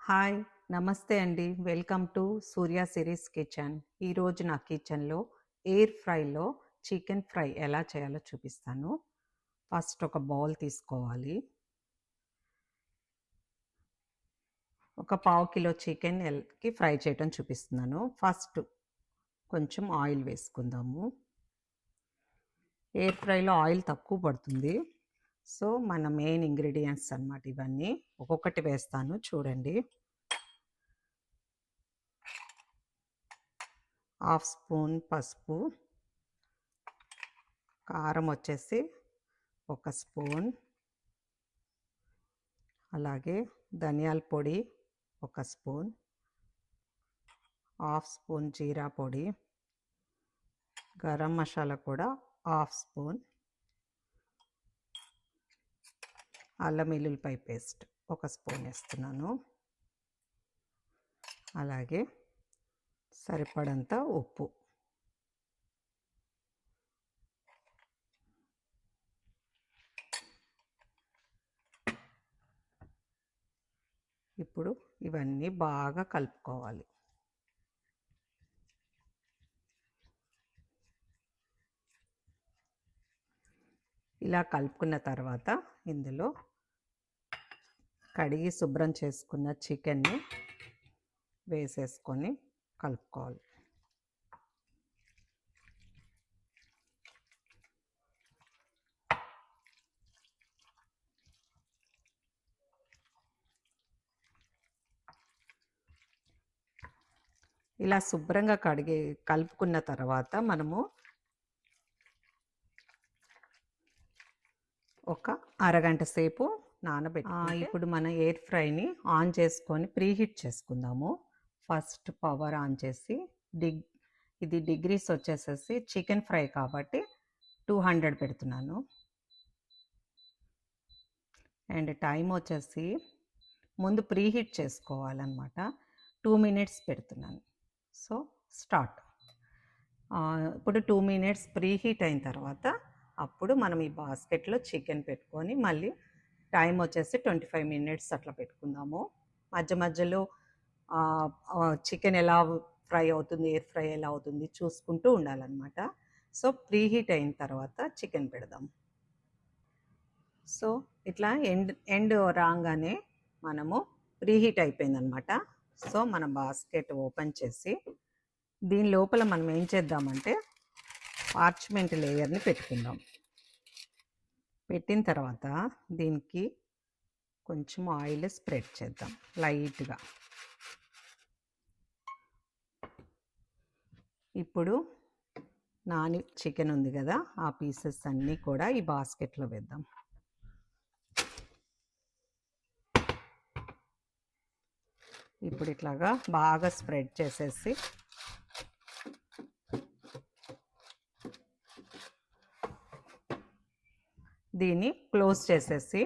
Hi! నమస్తే అండి. Welcome to Surya series kitchen. ఈరోజు నా కిచెన్‌లో ఎయిర్ ఫ్రైలో చికెన్ ఫ్రై ఎలా చేయాలో చూపిస్తాను. ఫస్ట్ ఒక బౌల్ తీసుకోవాలి. ఒక పావు కిలో చికెన్‌కి ఫ్రై చేయటం చూపిస్తున్నాను. ఫస్ట్ కొంచెం ఆయిల్ వేసుకుందాము. ఎయిర్ ఫ్రైలో ఆయిల్ తక్కువ పడుతుంది. సో, మన మెయిన్ ఇంగ్రీడియెంట్స్ అన్నమాట ఇవన్నీ. ఒక్కొక్కటి వేస్తాను చూడండి. హాఫ్ స్పూన్ పసుపు, కారం వచ్చేసి ఒక స్పూన్, అలాగే ధనియాల పొడి ఒక స్పూన్, హాఫ్ స్పూన్ జీరా పొడి, గరం మసాలా కూడా హాఫ్ స్పూన్, అల్లం వెల్లుల్లిపాయ పేస్ట్ ఒక స్పూన్ వేస్తున్నాను, అలాగే సరిపడంత ఉప్పు. ఇప్పుడు ఇవన్నీ బాగా కలుపుకోవాలి. ఇలా కలుపుకున్న తర్వాత ఇందులో కడిగి శుభ్రం చేసుకున్న చికెన్ని వేసేసుకొని కలుపుకోవాలి. ఇలా శుభ్రంగా కలుపుకున్న తర్వాత మనము ఒక అరగంట సేపు నానబెట్టుకుంటే ఇప్పుడు మన ఎయిర్ ఫ్రైని ఆన్ చేసుకొని ప్రీహీట్ చేసుకుందాము. ఫస్ట్ పవర్ ఆన్ చేసి ఇది డిగ్రీస్ వచ్చేసేసి చికెన్ ఫ్రై కాబట్టి 200 పెడుతున్నాను. అండ్ టైం వచ్చేసి ముందు ప్రీహీట్ చేసుకోవాలన్నమాట. 2 మినిట్స్ పెడుతున్నాను. So start. ఇప్పుడు 2 మినిట్స్ ప్రీహీట్ అయిన తర్వాత అప్పుడు మనం ఈ బాస్కెట్లో చికెన్ పెట్టుకొని మళ్ళీ టైం వచ్చేసి 25 మినిట్స్ అట్లా పెట్టుకుందాము. మధ్య మధ్యలో చికెన్ ఎలా ఫ్రై అవుతుంది, ఎయిర్ ఫ్రై ఎలా అవుతుంది చూసుకుంటూ ఉండాలన్నమాట. సో ప్రీహీట్ అయిన తర్వాత చికెన్ పెడదాం. సో ఇట్లా ఎండ్ రాగానే మనము ప్రీహీట్ అయిపోయిందనమాట. సో మన బాస్కెట్ ఓపెన్ చేసి దీని లోపల మనం ఏం చేద్దామంటే పార్చ్మెంట్ లేయర్ని పెట్టుకుందాం. పెట్టిన తర్వాత దీనికి కొంచెం ఆయిల్ స్ప్రెడ్ చేద్దాం లైట్గా. ఇప్పుడు నాని చికెన్ ఉంది కదా, ఆ పీసెస్ అన్నీ కూడా ఈ బాస్కెట్లో వేద్దాం. ఇప్పుడు ఇట్లాగా బాగా స్ప్రెడ్ చేసేసి దీన్ని క్లోజ్ చేసేసి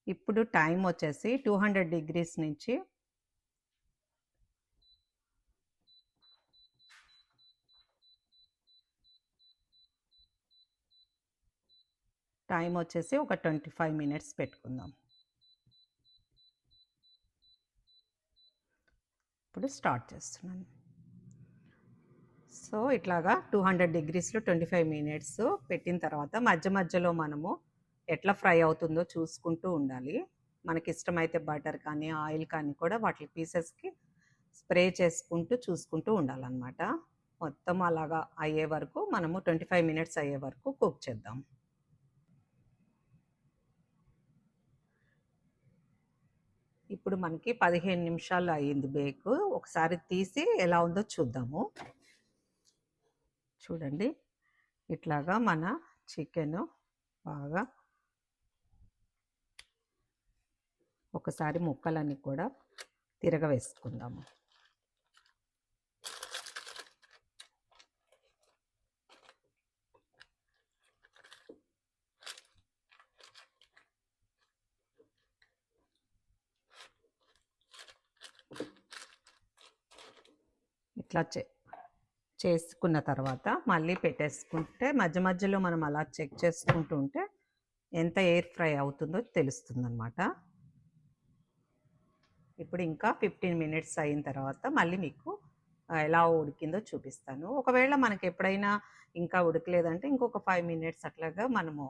ఇప్పుడు టైం వచ్చేసి 200 డిగ్రీస్ నుంచి టైం వచ్చేసి ఒక 25 మినిట్స్ పెట్టుకుందాం. ఇప్పుడు స్టార్ట్ చేస్తున్నాను. సో ఇట్లాగా 200 డిగ్రీస్లో 25 మినిట్స్ పెట్టిన తర్వాత మధ్య మధ్యలో మనము ఎట్లా ఫ్రై అవుతుందో చూసుకుంటూ ఉండాలి. మనకి ఇష్టమైతే బటర్ కానీ ఆయిల్ కానీ కూడా వాటి పీసెస్కి స్ప్రే చేసుకుంటూ చూసుకుంటూ ఉండాలన్నమాట. మొత్తం అలాగా అయ్యే వరకు మనము 25 మినిట్స్ అయ్యే వరకు కుక్ చేద్దాం. ఇప్పుడు మనకి 15 నిమిషాలు అయ్యింది బేక్. ఒకసారి తీసి ఎలా ఉందో చూద్దాము. చూడండి, ఇట్లాగా మన చికెన్ బాగా ఒకసారి ముక్కలన్నీ కూడా తిరగవేసుకుందాము. ఇట్లా చేసుకున్న తర్వాత మళ్ళీ పెట్టేసుకుంటే మధ్య మధ్యలో మనం అలా చెక్ చేసుకుంటూ ఉంటే ఎంత ఎయిర్ ఫ్రై అవుతుందో తెలుస్తుంది అన్నమాట. ఇప్పుడు ఇంకా 15 మినిట్స్ అయిన తర్వాత మళ్ళీ మీకు ఎలా ఉడికిందో చూపిస్తాను. ఒకవేళ మనకి ఎప్పుడైనా ఇంకా ఉడకలేదంటే ఇంకొక 5 మినిట్స్ అట్లాగా మనము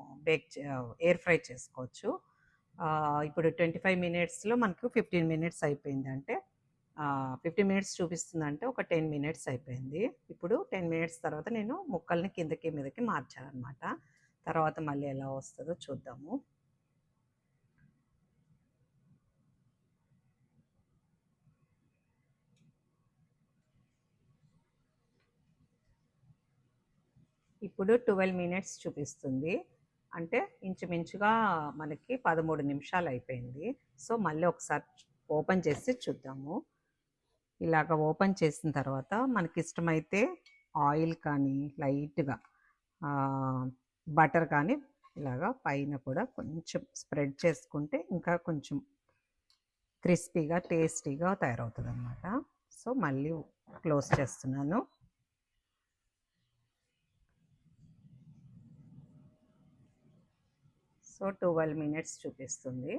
ఎయిర్ ఫ్రై చేసుకోవచ్చు. ఇప్పుడు 25 మినిట్స్‌లో మనకు 15 మినిట్స్ అయిపోయిందంటే 15 మినిట్స్ చూపిస్తుందంటే ఒక 10 మినిట్స్ అయిపోయింది. ఇప్పుడు 10 మినిట్స్ తర్వాత నేను ముక్కల్ని కిందకి మీదకి మార్చాననమాట. తర్వాత మళ్ళీ ఎలా వస్తుందో చూద్దాము. ఇప్పుడు 12 మినిట్స్ చూపిస్తుంది. అంటే ఇంచుమించుగా మనకి 13 నిమిషాలు అయిపోయింది. సో మళ్ళీ ఒకసారి ఓపెన్ చేసి చూద్దాము. ఇలాగ ఓపెన్ చేసిన తర్వాత మనకిష్టమైతే ఆయిల్ కానీ లైట్‌గా బటర్ కానీ ఇలాగా పైన కూడా కొంచెం స్ప్రెడ్ చేసుకుంటే ఇంకా కొంచెం క్రిస్పీగా, టేస్టీగా తయారవుతుందనమాట. సో మళ్ళీ క్లోజ్ చేస్తున్నాను. సో 12 మినిట్స్ చూపిస్తుంది.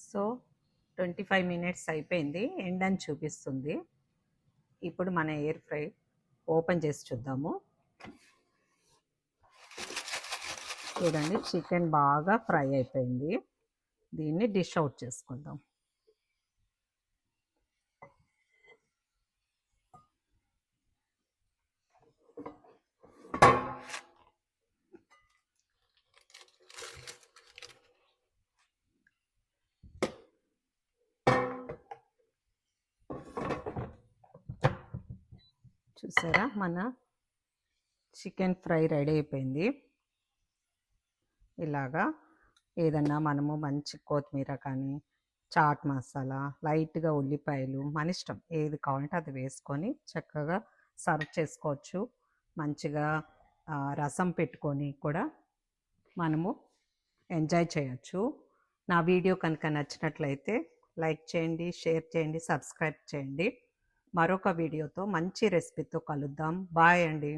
సో 25 మినిట్స్ అయిపోయింది. ఎండ్ అని చూపిస్తుంది. ఇప్పుడు మన ఎయిర్ ఫ్రై ఓపెన్ చేసి చూద్దాము. చూడండి, చికెన్ బాగా ఫ్రై అయిపోయింది. దీన్ని డిష్ అవుట్ చేసుకుందాం. చూసారా, మన చికెన్ ఫ్రై రెడీ అయిపోయింది. ఇలాగా ఏదన్నా మనము మంచి కొత్తిమీర కానీ, చాట్ మసాలా, లైట్‌గా ఉల్లిపాయలు మన ఇష్టం ఏది కావాలంటే అది వేసుకొని చక్కగా సర్వ్ చేసుకోవచ్చు. మంచిగా రసం పెట్టుకొని కూడా మనము ఎంజాయ్ చేయొచ్చు. నా వీడియో కనుక నచ్చినట్లయితే లైక్ చేయండి, షేర్ చేయండి, సబ్స్క్రైబ్ చేయండి. మరొక వీడియోతో మంచి రెసిపీతో కలుద్దాం. బాయ్ అండి.